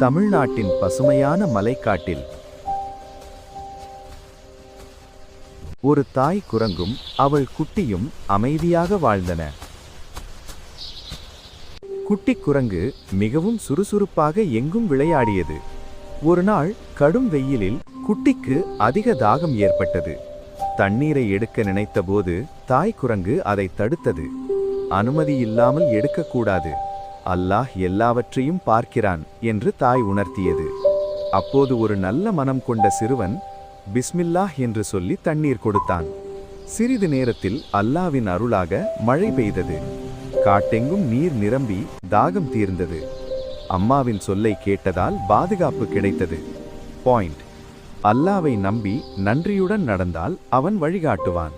தமிழ்நாட்டின் பசுமையான மலைக்காட்டில் ஒரு தாய் குரங்கும் அவள் குட்டியும் அமைதியாக வாழ்ந்தன. குட்டி குரங்கு மிகவும் சுறுசுறுப்பாக எங்கும் விளையாடியது. ஒரு நாள் கடும் வெயிலில் குட்டிக்கு அதிக தாகம் ஏற்பட்டது. தண்ணீரை எடுக்க நினைத்தபோது தாய் குரங்கு அதை தடுத்தது. அனுமதி இல்லாமல் எடுக்கக்கூடாது, அல்லாஹ் எல்லாவற்றையும் பார்க்கிறான் என்று தாய் உணர்த்தியது. அப்போது ஒரு நல்ல மனம் கொண்ட சிறுவன் பிஸ்மில்லாஹ் என்று சொல்லி தண்ணீர் கொடுத்தான். சிறிது நேரத்தில் அல்லாவின் அருளாக மழை பெய்தது. காட்டெங்கும் நீர் நிரம்பி தாகம் தீர்ந்தது. அம்மாவின் சொல்லை கேட்டதால் பாதுகாப்பு கிடைத்தது. பாயிண்ட்: அல்லாவை நம்பி நன்றியுடன் நடந்தால் அவன் வழிகாட்டுவான்.